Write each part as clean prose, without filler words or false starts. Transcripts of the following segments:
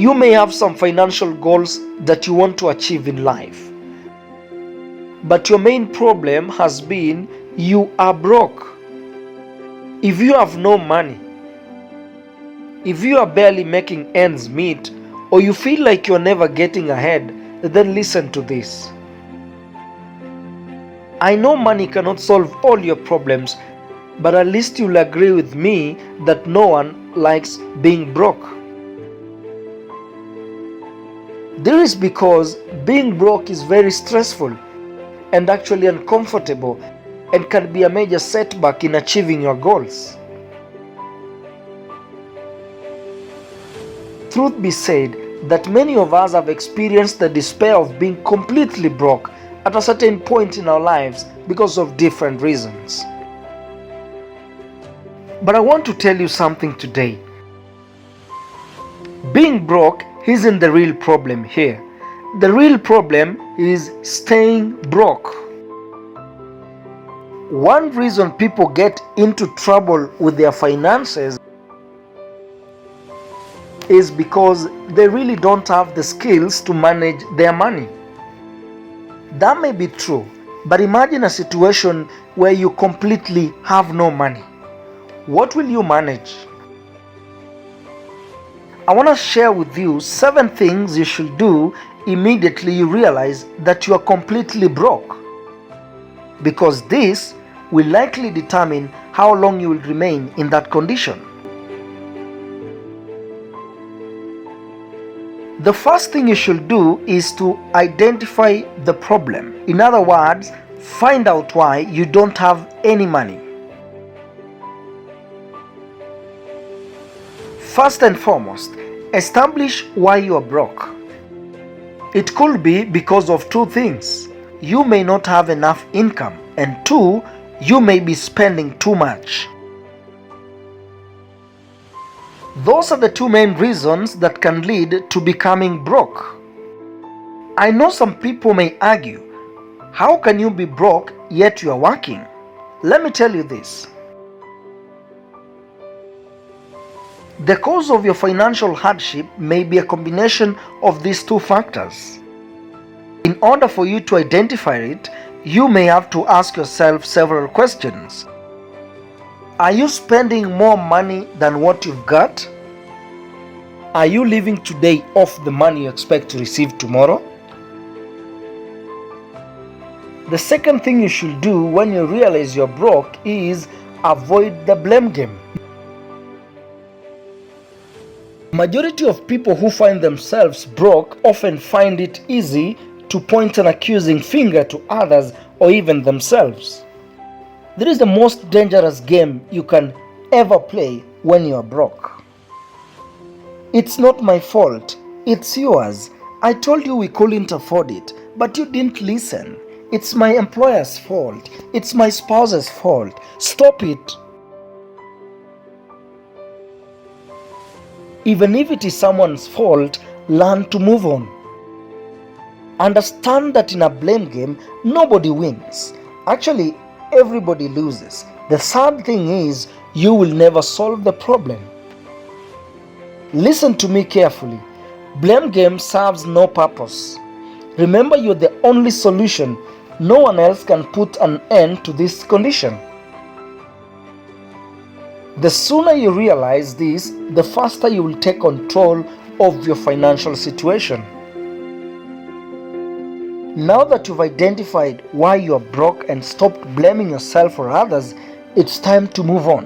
You may have some financial goals that you want to achieve in life, but your main problem has been you are broke. If you have no money, if you are barely making ends meet, or you feel like you're never getting ahead, then listen to this. I know money cannot solve all your problems, but at least you'll agree with me that no one likes being broke. This is because being broke is very stressful and actually uncomfortable and can be a major setback in achieving your goals. Truth be said, that many of us have experienced the despair of being completely broke at a certain point in our lives because of different reasons. But I want to tell you something today. Being broke isn't the real problem here. The real problem is staying broke. One reason people get into trouble with their finances is because they really don't have the skills to manage their money. That may be true, but imagine a situation where you completely have no money. What will you manage? I want to share with you 7 things you should do immediately you realize that you are completely broke, because this will likely determine how long you will remain in that condition. The first thing you should do is to identify the problem. In other words, find out why you don't have any money. First and foremost, establish why you are broke. It could be because of 2 things. You may not have enough income, and 2, you may be spending too much. Those are the 2 main reasons that can lead to becoming broke. I know some people may argue, how can you be broke yet you are working? Let me tell you this. The cause of your financial hardship may be a combination of these 2 factors. In order for you to identify it, you may have to ask yourself several questions. Are you spending more money than what you've got? Are you living today off the money you expect to receive tomorrow? The second thing you should do when you realize you're broke is avoid the blame game. Majority of people who find themselves broke often find it easy to point an accusing finger to others or even themselves. This is the most dangerous game you can ever play when you are broke. It's not my fault, it's yours. I told you we couldn't afford it, but you didn't listen. It's my employer's fault. It's my spouse's fault. Stop it. Even if it is someone's fault, learn to move on. Understand that in a blame game, nobody wins. Actually, everybody loses. The sad thing is, you will never solve the problem. Listen to me carefully. Blame game serves no purpose. Remember, you're the only solution. No one else can put an end to this condition. The sooner you realize this, the faster you will take control of your financial situation. Now that you've identified why you are broke and stopped blaming yourself or others, it's time to move on.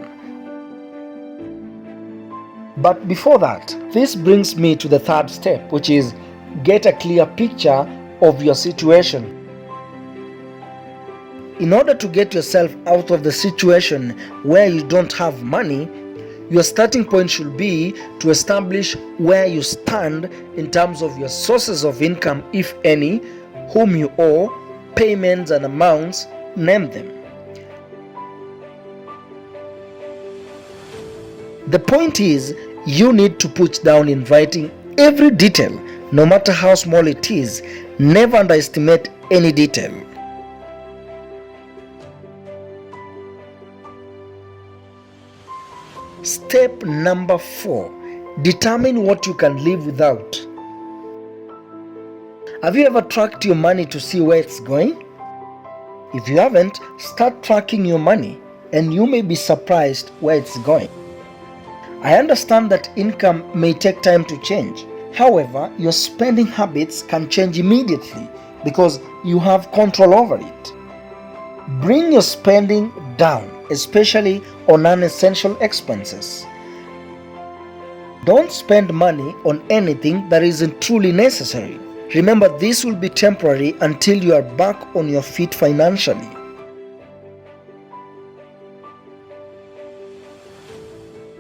But before that, this brings me to the 3rd step, which is get a clear picture of your situation. In order to get yourself out of the situation where you don't have money, your starting point should be to establish where you stand in terms of your sources of income, if any, whom you owe, payments and amounts, name them. The point is, you need to put down in writing every detail, no matter how small it is. Never underestimate any detail. Step number 4, Determine what you can live without. Have you ever tracked your money to see where it's going? If you haven't, start tracking your money and you may be surprised where it's going. I understand that income may take time to change. However, your spending habits can change immediately because you have control over it. Bring your spending down, especially on unessential expenses. Don't spend money on anything that isn't truly necessary. Remember, this will be temporary until you are back on your feet financially.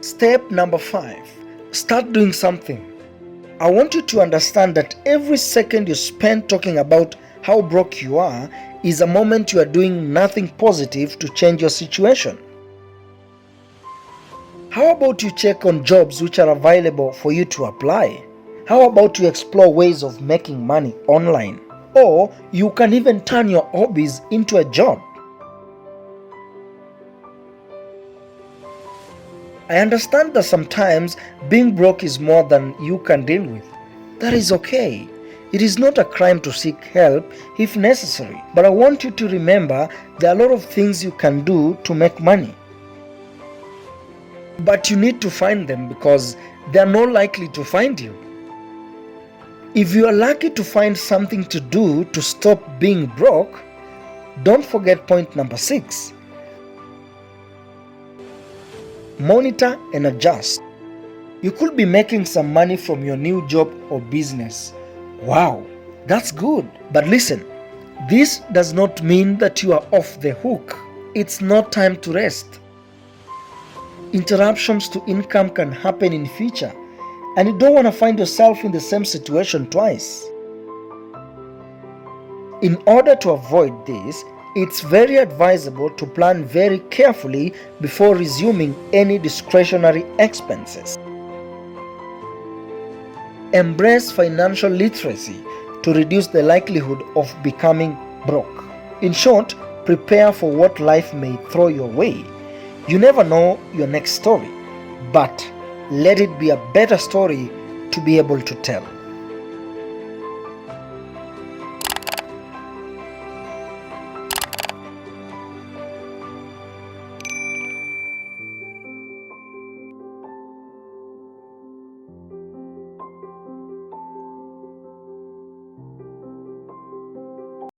Step number 5. Start doing something. I want you to understand that every second you spend talking about how broke you are is a moment you are doing nothing positive to change your situation. How about you check on jobs which are available for you to apply? How about you explore ways of making money online? Or you can even turn your hobbies into a job. I understand that sometimes being broke is more than you can deal with. That is okay. It is not a crime to seek help if necessary. But I want you to remember there are a lot of things you can do to make money. But you need to find them because they are not likely to find you. If you are lucky to find something to do to stop being broke, don't forget point number 6. Monitor and adjust. You could be making some money from your new job or business. Wow, that's good. But listen, this does not mean that you are off the hook. It's not time to rest. Interruptions to income can happen in future, and you don't want to find yourself in the same situation twice. In order to avoid this, it's very advisable to plan very carefully before resuming any discretionary expenses. Embrace financial literacy to reduce the likelihood of becoming broke. In short, prepare for what life may throw your way. You never know your next story, but let it be a better story to be able to tell.